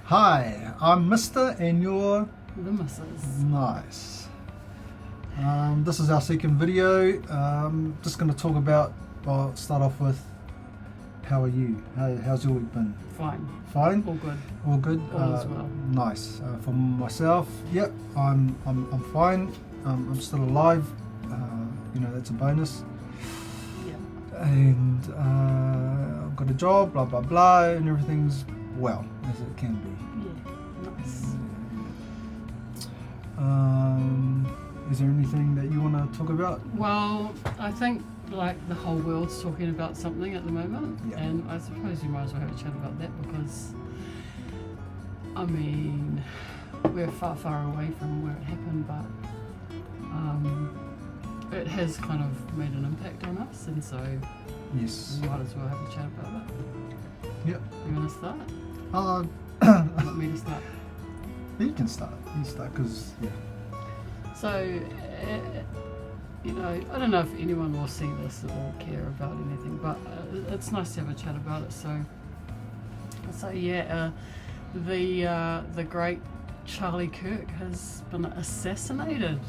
Hi, I'm Mr. and you're The Missus. nice. This is our second video. Just going to talk about, well, start off with, how are you? How's your week been? Fine. Fine? All good. All good? All as well. Nice. For myself, yep, I'm fine. I'm still alive. That's a bonus. Yeah. And I've got a job, blah blah blah, and everything's well as it can be. Yeah. Nice. Is there anything that you want to talk about? Well, I think like the whole world's talking about something at the moment, Yeah. and I suppose you might as well have a chat about that because, I mean, we're far, far away from where it happened, but it has kind of made an impact on us, and so Yes. we might as well have a chat about it. Yep. You want to start? Uh, You want me to start? you can start. You start because So, I don't know if anyone will see this or care about anything, but it's nice to have a chat about it. So yeah, the great Charlie Kirk has been assassinated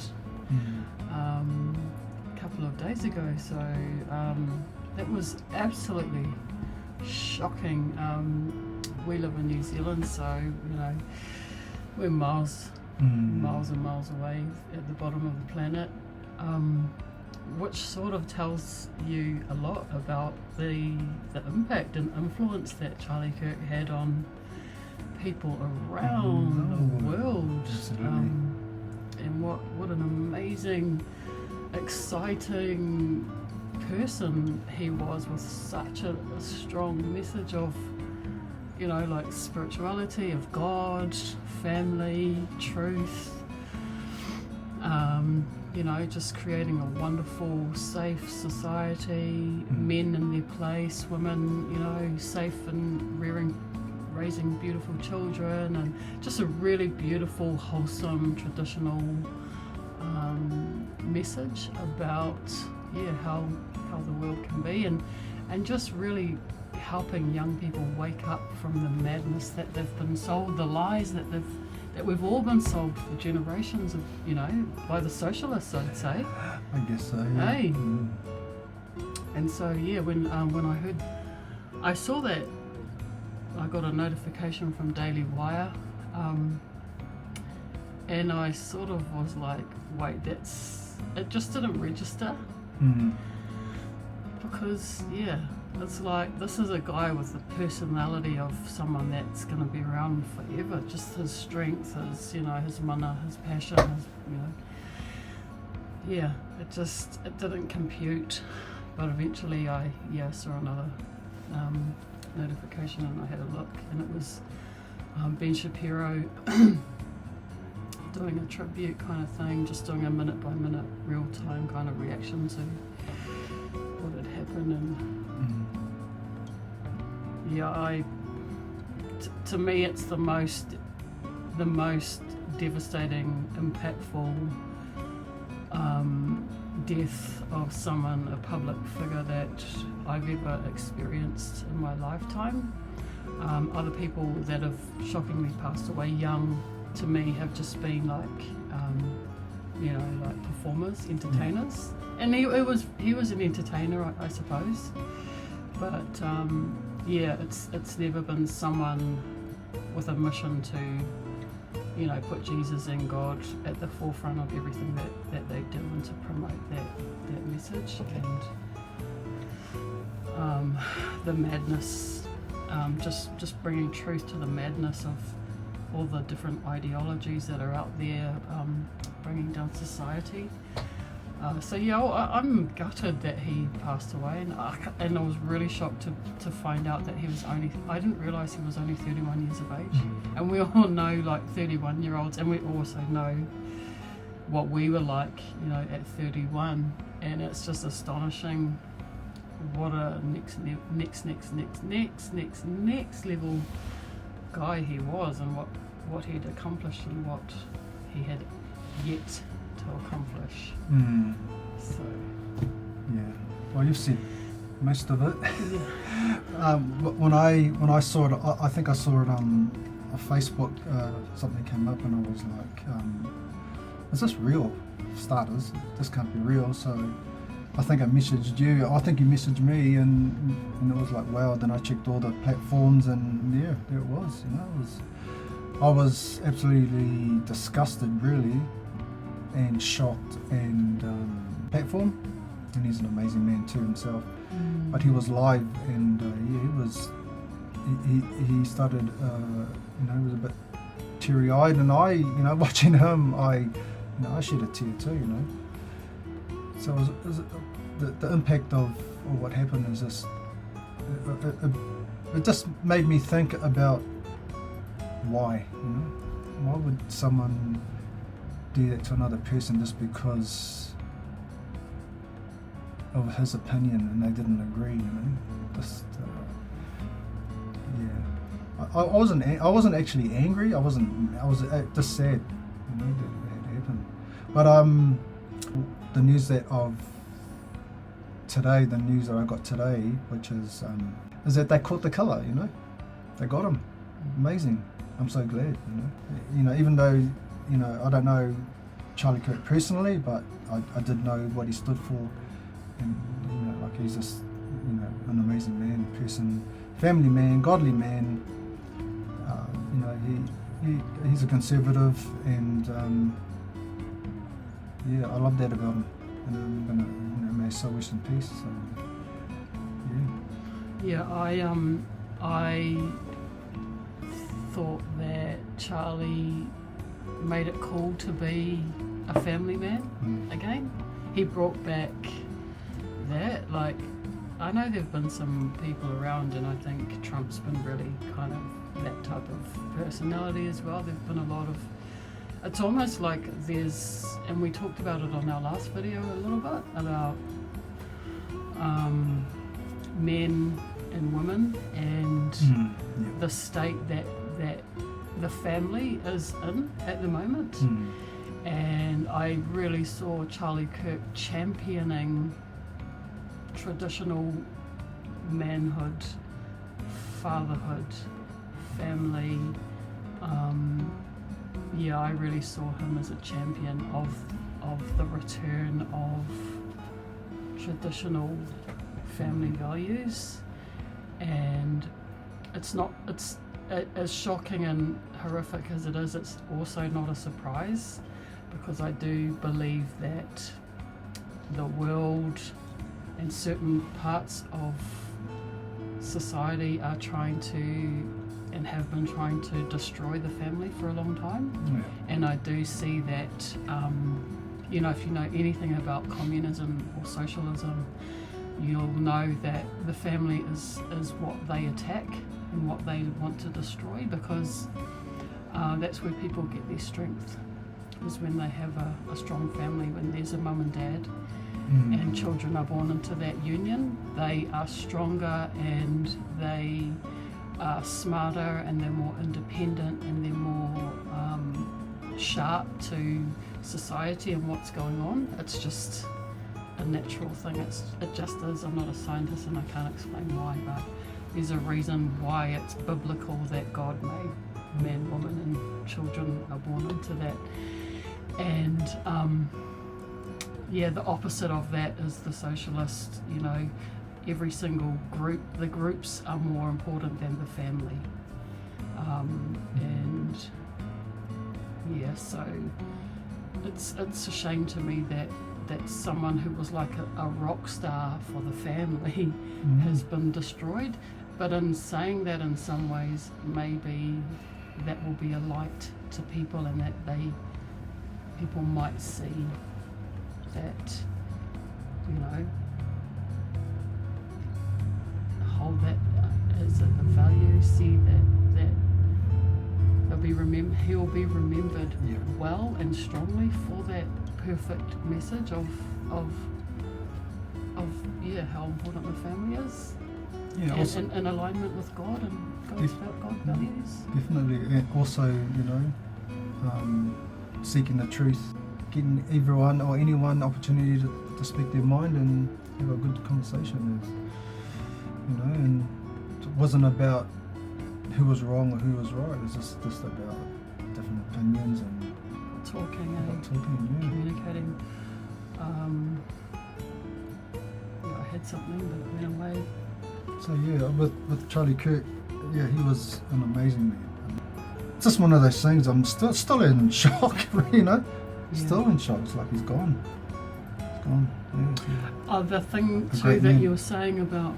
a couple of days ago. So that was absolutely shocking. We live in New Zealand, so we're miles and miles away at the bottom of the planet, which sort of tells you a lot about the impact and influence that Charlie Kirk had on people around the world. Absolutely. And what an amazing, exciting person he was, with such a strong message of like spirituality, of God, family, truth, just creating a wonderful, safe society, men in their place, women, safe and raising beautiful children, and just a really beautiful, wholesome, traditional message about how the world can be, and just really helping young people wake up from the madness that they've been sold, the lies that we've all been sold for generations of, by the socialists, I'd say. I guess so. Yeah. Hey. And so when I saw that, I got a notification from Daily Wire, and I sort of was like, wait, it just didn't register. Because it's like, this is a guy with the personality of someone that's going to be around forever. Just his strength, his mana, his passion, it didn't compute. But eventually I saw another notification, and I had a look, and it was Ben Shapiro doing a tribute kind of thing, just doing a minute by minute, real time kind of reaction to what had happened. And to me, it's the most devastating, impactful death of someone, a public figure, that I've ever experienced in my lifetime. Other people that have shockingly passed away young, to me, have just been like performers, entertainers, and he was an entertainer, I suppose. But it's never been someone with a mission to put Jesus and God at the forefront of everything that they do, and to promote that message, and the madness, just bringing truth to the madness of all the different ideologies that are out there, bringing down society. I'm gutted that he passed away, and I was really shocked to find out that I didn't realise he was only 31 years of age. And we all know, like, 31-year-olds, and we also know what we were like, at 31, and it's just astonishing what a next level guy he was, and what he'd accomplished, and what he had yet to accomplish. So Well, you've said most of it. When I saw it, I think I saw it Facebook, something came up and I was like, is this real? For starters, this can't be real. So I think I messaged you. I think you messaged me, and it was like, wow. Then I checked all the platforms, and yeah, there it was. I was absolutely disgusted, really, and shocked, and platform. And he's an amazing man too himself. But he was live, and he was. He started, he was a bit teary-eyed, and I, watching him, I shed a tear too, So it was the impact of what happened is just, it just made me think about why, why would someone do that to another person just because of his opinion and they didn't agree, just. I wasn't actually angry. I was just sad, that it happened. But the news that I got today, which is that they caught the killer. They got him. Amazing. I'm so glad. Even though I don't know Charlie Kirk personally, but I did know what he stood for, and he's just an amazing man, person, family man, godly man. He's a conservative, and I love that about him. And I'm gonna, may his soul rest in peace. So, I thought that Charlie made it cool to be a family man again. He brought back that, I know there've been some people around, and I think Trump's been really kind of that type of personality as well. There've been a lot of, it's almost like there's, and we talked about it on our last video a little bit, about men and women and the state that the family is in at the moment. And I really saw Charlie Kirk championing traditional manhood, fatherhood, family. I really saw him as a champion of the return of traditional family values. And it's as shocking and horrific as it is, it's also not a surprise, because I do believe that the world and certain parts of society are trying to, and have been trying to, destroy the family for a long time. And I do see that, if you know anything about communism or socialism, you'll know that the family is what they attack and what they want to destroy, because that's where people get their strength, is when they have a strong family, when there's a mum and dad. And children are born into that union. They are stronger, and they are smarter, and they're more independent, and they're more sharp to society and what's going on. It's just a natural thing. It just is. I'm not a scientist and I can't explain why, but there's a reason why it's biblical that God made man, woman, and children are born into that. And the opposite of that is the socialist. Every single group, the groups are more important than the family. So it's a shame to me that someone who was like a rock star for the family has been destroyed. But in saying that, in some ways, maybe that will be a light to people, and that people might see that, hold that as a value, see that he'll be remembered well and strongly for that perfect message of how important the family is, and in alignment with God and God's values. Definitely. And also, seeking the truth, getting everyone or anyone opportunity to speak their mind and have a good conversation. And it wasn't about who was wrong or who was right. It was just about different opinions and Talking about and talking. communicating. I had something but it went away. Yeah. So yeah, with Charlie Kirk, yeah, he was an amazing man. It's just one of those things. I'm still in shock, you know. Yeah. Still in shock. It's like he's gone. He's gone. Yeah. The thing A too great that man. you were saying about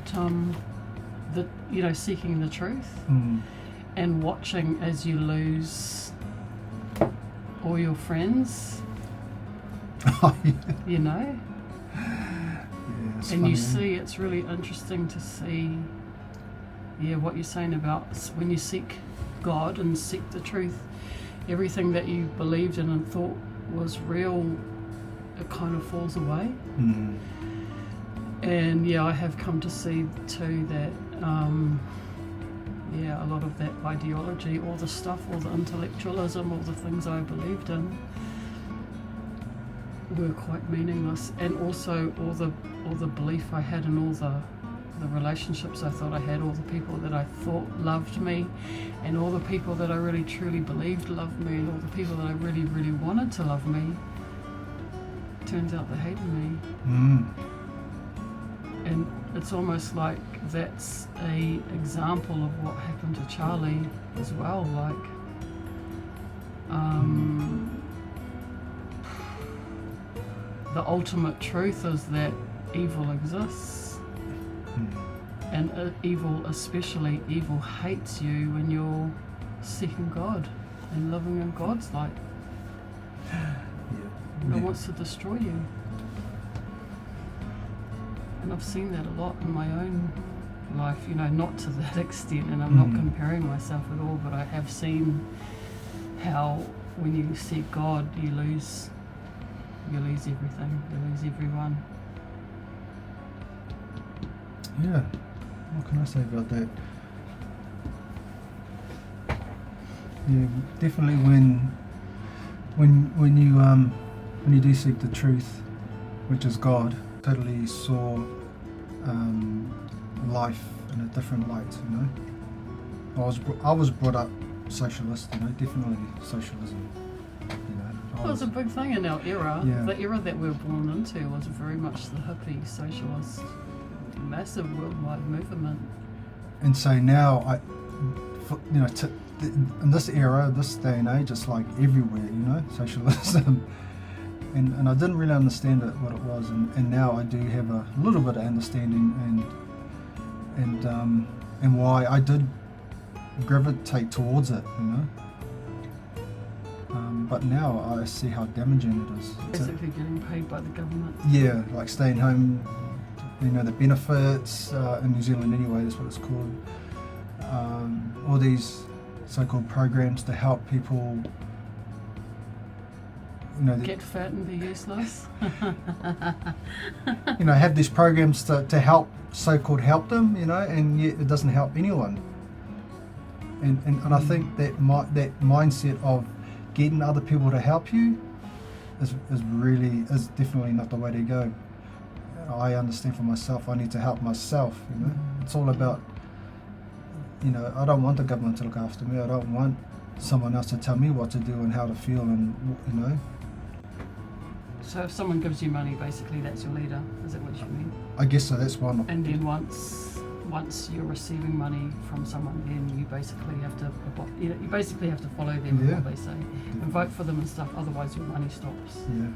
seeking the truth Mm. and watching as you lose all your friends, Oh, yeah. you know, Yeah, it's and funny, you eh? see it's really interesting to see, what you're saying about when you seek God and seek the truth, everything that you believed in and thought was real, it kind of falls away. Mm. And I have come to see too that a lot of that ideology, all the stuff, all the intellectualism, all the things I believed in were quite meaningless, and also all the belief I had in all the relationships I thought I had, all the people that I thought loved me, and all the people that I really truly believed loved me, and all the people that I really, really wanted to love me, turns out they hated me. Mm. And it's almost like that's a example of what happened to Charlie as well. Like, the ultimate truth is that evil exists, and evil, especially evil, hates you when you're seeking God and living in God's light. Yeah. It wants to destroy you. And I've seen that a lot in my own life, not to that extent, and I'm not comparing myself at all, but I have seen how when you seek God, you lose everything, you lose everyone. Yeah. What can I say about that? Yeah, definitely when you do seek the truth, which is God, totally saw life in a different light. I was brought up socialist. Definitely socialism. It was a big thing in our era. Yeah. The era that we were born into was very much the hippie, socialist, massive worldwide movement. And so now in this era, this day and age, it's like everywhere. Socialism. And I didn't really understand what it was, and now I do have a little bit of understanding and why I did gravitate towards it, but now I see how damaging it is. Basically getting paid by the government. Yeah, like staying home, the benefits in New Zealand anyway, that's what it's called. All these so-called programs to help people. Get fat and be useless. Have these programs to help, so-called help them, and yet it doesn't help anyone. And I think that mindset of getting other people to help you is definitely not the way to go. I understand for myself, I need to help myself, It's all about, I don't want the government to look after me. I don't want someone else to tell me what to do and how to feel, and So if someone gives you money, basically that's your leader. Is that what you mean? I guess so. That's one. And then once you're receiving money from someone, then you basically have to follow them and what they say and vote for them and stuff. Otherwise, your money stops. Yeah.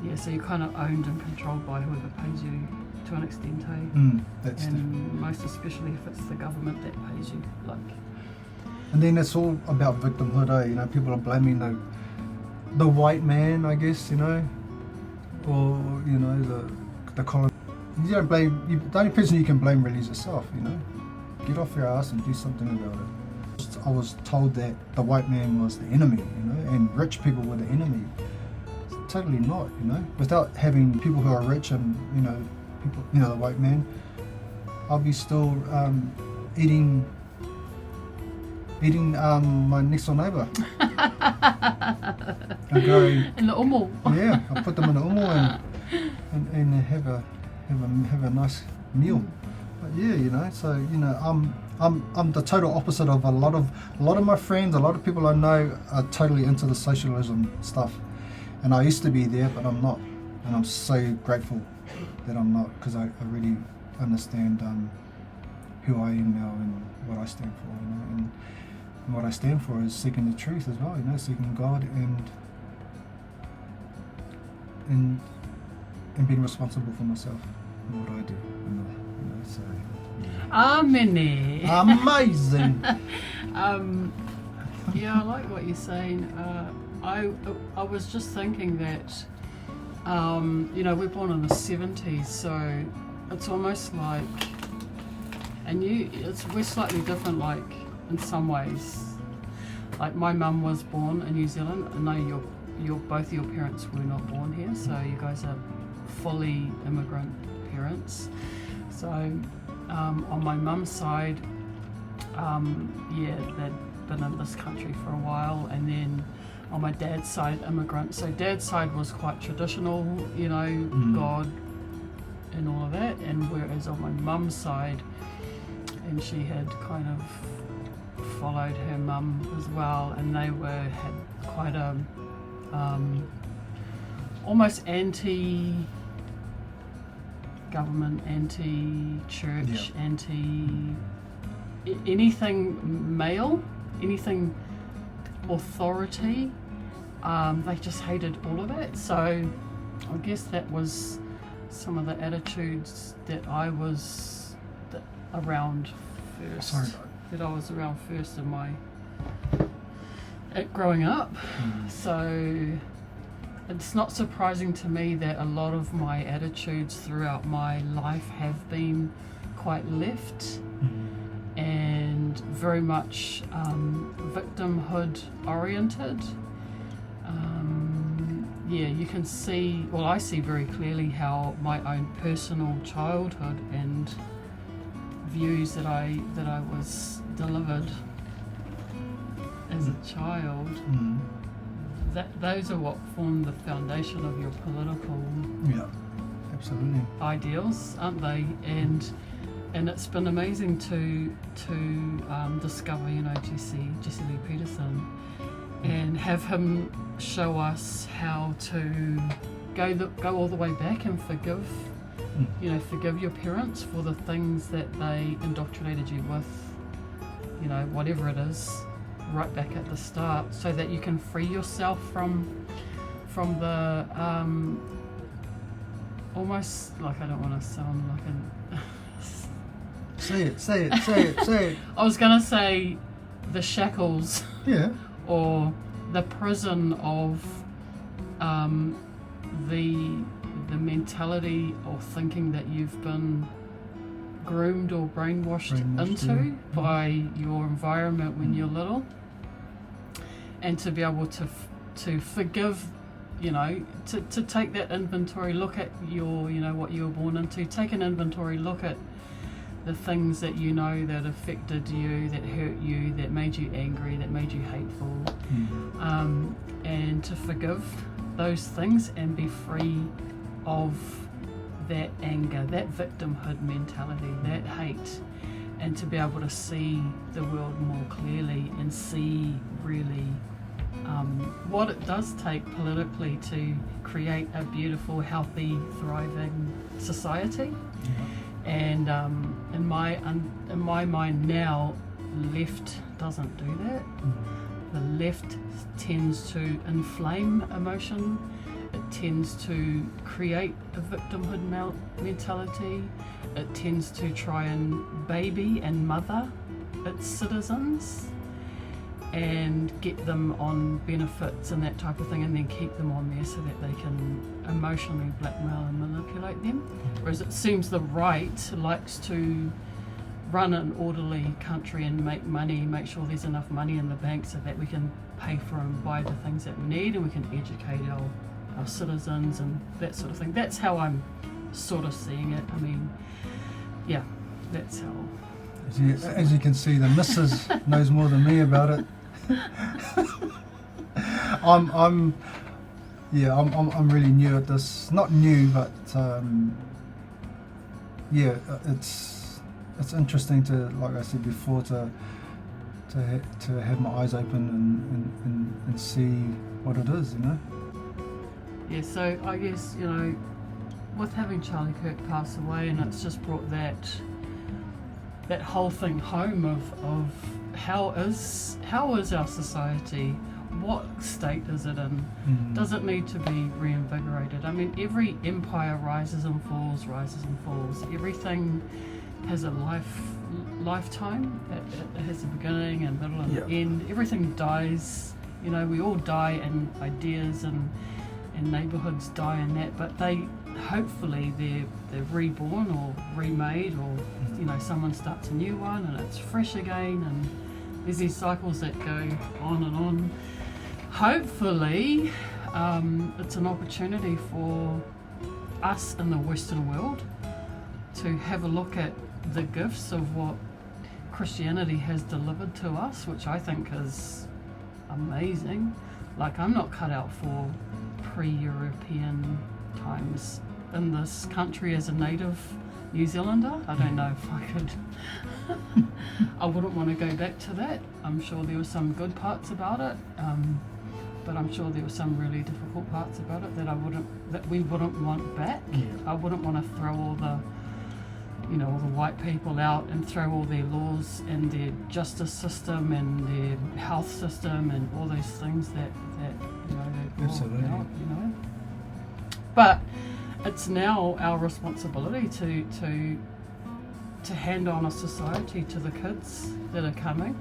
Yeah. So you're kind of owned and controlled by whoever pays you to an extent, That's and most especially if it's the government that pays you, like. And then it's all about victimhood, People are blaming the white man, I guess, or the colon. You don't blame. The only person you can blame really is yourself. Get off your ass and do something about it. I was told that the white man was the enemy, and rich people were the enemy. It's totally not, Without having people who are rich and people, the white man, I'll be still eating my next door neighbour. I go In the umu. Yeah, I put them in the umu and have a nice meal. But yeah, so I'm the total opposite of a lot of my friends. A lot of people I know are totally into the socialism stuff, and I used to be there, but I'm not, and I'm so grateful that I'm not, because I really understand who I am now and what I stand for, you know, and what I stand for is seeking the truth as well, you know, seeking God and being responsible for myself and what I do, you know, so. Amen. Amazing. Yeah, I like what you're saying. I was just thinking that, you know, we're born in the 70s, so it's almost like, and we're slightly different, like in some ways. Like my mum was born in New Zealand. I know both your parents were not born here, so you guys are fully immigrant parents. So on my mum's side, yeah, they'd been in this country for a while, and then on my dad's side, immigrant. So dad's side was quite traditional, you know, God and all of that, and whereas on my mum's side, and she had kind of followed her mum as well, and they had quite a almost anti-government, anti-church, anything male, anything authority. They just hated all of it. So I guess that was some of the attitudes that I was around first. That I was around first in my growing up. So it's not surprising to me that a lot of my attitudes throughout my life have been quite left and very much victimhood oriented. Yeah, you can see, well, I see very clearly how my own personal childhood and views that I was delivered as a child, those are what form the foundation of your political absolutely ideals, aren't they? And it's been amazing to discover, you know, Jesse Lee Peterson, and have him show us how to go all the way back and forgive, you know, forgive your parents for the things that they indoctrinated you with, you know, whatever it is, right back at the start, so that you can free yourself from the almost, like, I don't want to sound like an say it I was gonna say the shackles or the prison of the mentality or thinking that you've been groomed or brainwashed into by your environment when you're little, and to be able to forgive, you know, to take that inventory, look at your, you know, what you were born into, take an inventory, look at the things that you know that affected you, that hurt you, that made you angry, that made you hateful, and to forgive those things and be free of that anger, that victimhood mentality, that hate, and to be able to see the world more clearly and see really what it does take politically to create a beautiful, healthy, thriving society. And in my mind now, left doesn't do that. The left tends to inflame emotion. It tends to create a victimhood mentality. It tends to try and baby and mother its citizens and get them on benefits and that type of thing, and then keep them on there so that they can emotionally blackmail and manipulate them. Whereas it seems the right likes to run an orderly country and make money, make sure there's enough money in the bank so that we can pay for and buy the things that we need, and we can educate our citizens and that sort of thing. That's how I'm sort of seeing it. I mean, yeah, that's how. As you can see, the missus knows more than me about it. I'm really new at this. Not new, but it's interesting to, like I said before, to have my eyes open and see what it is, you know. Yeah, so I guess, you know, with having Charlie Kirk pass away, and it's just brought that whole thing home of how is our society, what state is it in? Does it need to be reinvigorated? I mean, every empire rises and falls. Everything has a lifetime. It has a beginning and middle and end. Everything dies. You know, we all die, and ideas and neighbourhoods die in that. But they hopefully they're reborn or remade, or you know, someone starts a new one and it's fresh again. And there's these cycles that go on and on. Hopefully, it's an opportunity for us in the Western world to have a look at the gifts of what Christianity has delivered to us, which I think is amazing. Like, I'm not cut out for pre-European times in this country as a native New Zealander. I don't know if I could. I wouldn't want to go back to that. I'm sure there were some good parts about it, but I'm sure there were some really difficult parts about it that we wouldn't want back. I wouldn't want to throw all the white people out and throw all their laws and their justice system and their health system and all those things that you know they brought out, you know. But it's now our responsibility to hand on a society to the kids that are coming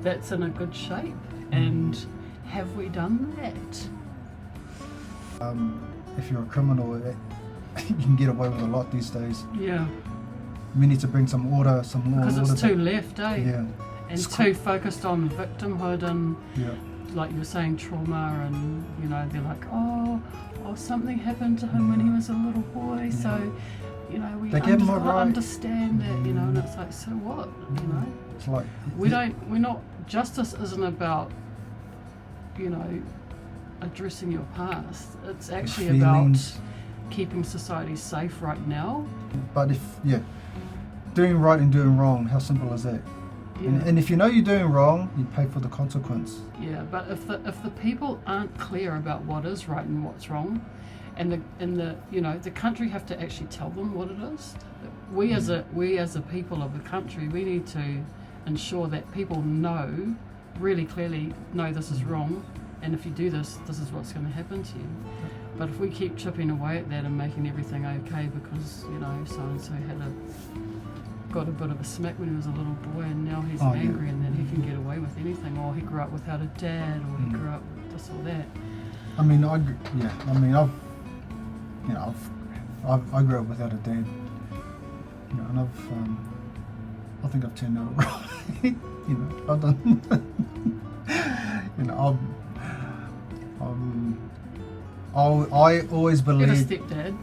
that's in a good shape. And have we done that? If you're a criminal, you can get away with a lot these days. Yeah. We need to bring some order, some law. Because it's too left, eh? Yeah. And too focused on victimhood and, like you were saying, trauma, and you know, they're like, oh, something happened to him when he was a little boy, so you know, we understand that, you know, and it's like, so what, you know? It's like we're not. Justice isn't about, you know, addressing your past. It's actually about keeping society safe right now. But doing right and doing wrong, how simple is that? Yeah. And if you know you're doing wrong, you pay for the consequence. Yeah, but if the people aren't clear about what is right and what's wrong, and the you know, the country have to actually tell them what it is. We as a people of the country, we need to ensure that people know really clearly, no, this is wrong, and if you do this, this is what's going to happen to you. But if we keep chipping away at that and making everything okay because, you know, so and so got a bit of a smack when he was a little boy, and now he's angry and that he can get away with anything, or he grew up without a dad, or he grew up with this or that. I mean, I grew up without a dad, you know, and I think I've turned out right. You know, I've done. You know, I always believed. You had a stepdad.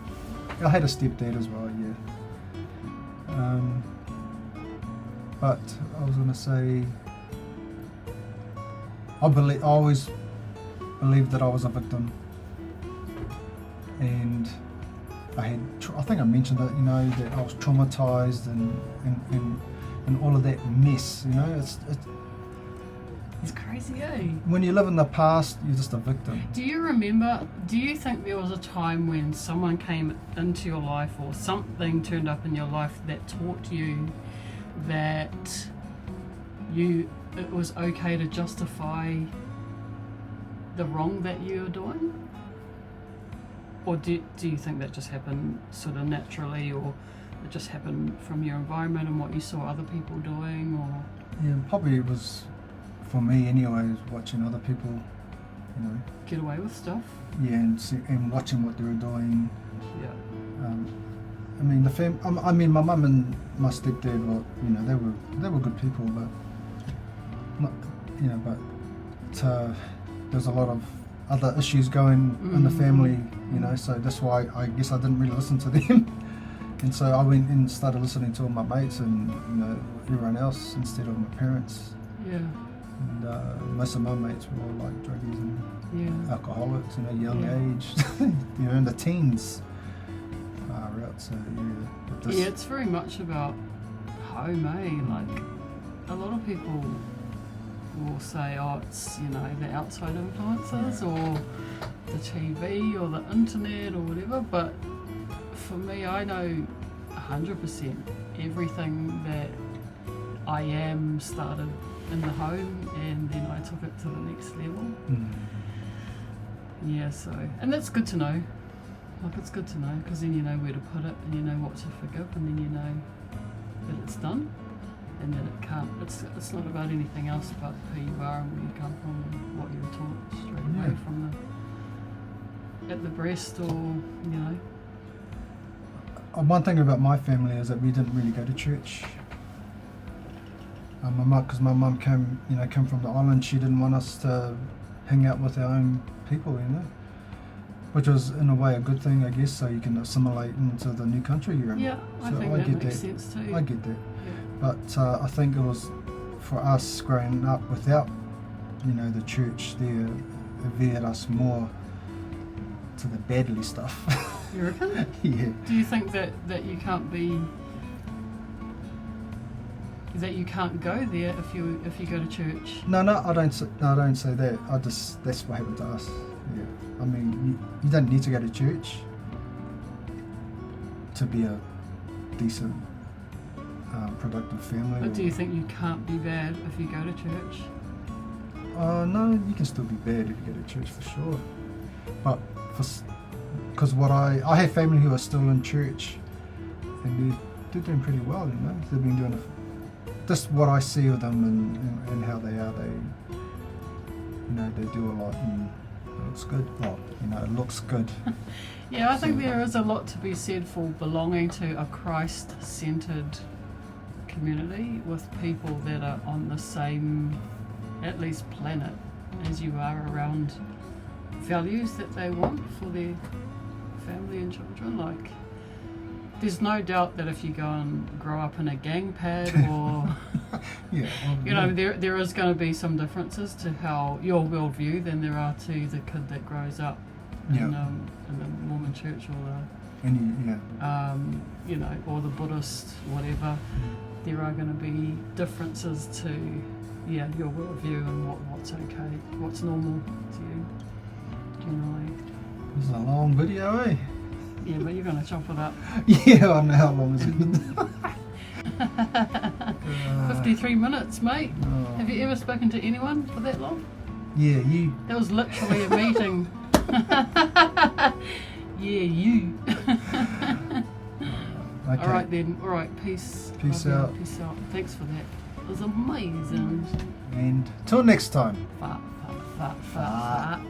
I had a stepdad as well, yeah. But I was gonna say, I always believed that I was a victim, and I think I mentioned it, you know, that I was traumatized and all of that mess, you know. It's crazy, eh? When you live in the past, you're just a victim. Do you think there was a time when someone came into your life, or something turned up in your life that taught you that it was okay to justify the wrong that you were doing? Or do you think that just happened sort of naturally, or it just happened from your environment and what you saw other people doing? Or yeah, probably it was, for me anyway, watching other people, you know, get away with stuff. Yeah, and watching what they were doing. Yeah. I mean, I mean, my mum and my stepdad were, you know, they were good people, but not, you know, but there's a lot of other issues going in the family, you know, so that's why I guess I didn't really listen to them. And so I went and started listening to all my mates and, you know, everyone else instead of my parents. Yeah. And most of my mates were all like druggies and alcoholics, you know, young age, you know, in the teens. So it's very much about home, Like, a lot of people will say, oh, it's, the outside influences or the TV or the internet or whatever, but for me, I know 100% everything that I am started in the home, and then I took it to the next level. Yeah, so, and that's good to know. Like, it's good to know, because then you know where to put it, and you know what to forgive, and then you know that it's done, and that it can't. It's not about anything else but who you are and where you come from and what you were taught straight away from at the breast, or One thing about my family is that we didn't really go to church. Because my mum came from the island, she didn't want us to hang out with our own people, which was in a way a good thing, I guess, so you can assimilate into the new country you're in. Yeah, I think that makes sense too. I get that. Yeah. But I think it was for us growing up without, the church there, it veered us more to the badly stuff. You reckon? Yeah. Do you think that you can't be, that you can't go there if you go to church? No, I don't say that. That's what happened to us. Yeah. I mean, you don't need to go to church to be a decent, productive family. But do you think you can't be bad if you go to church? No, you can still be bad if you go to church for sure. But because I have family who are still in church, and they're doing pretty well. They've been doing it. Just what I see of them and how they are. They do a lot, and it looks good. Well, it looks good. Yeah, I think there is a lot to be said for belonging to a Christ-centered community with people that are on the same, at least, planet as you are around values that they want for their family and children. Like, there's no doubt that if you go and grow up in a gang pad or there is going to be some differences to how your worldview than there are to the kid that grows up in the Mormon church or or the Buddhist whatever. There are going to be differences to your worldview and what's okay, what's normal to you generally. This is a long video, eh? Yeah, but you're going to chop it up. Yeah, I know how long is it. 53 minutes, mate. Oh. Have you ever spoken to anyone for that long? Yeah, you. That was literally a meeting. Yeah, you. Okay. All right then. All right, peace. Peace Love you. out. Peace out. Thanks for that. It was amazing. And till next time. Fart, fart, fart, fart, fart.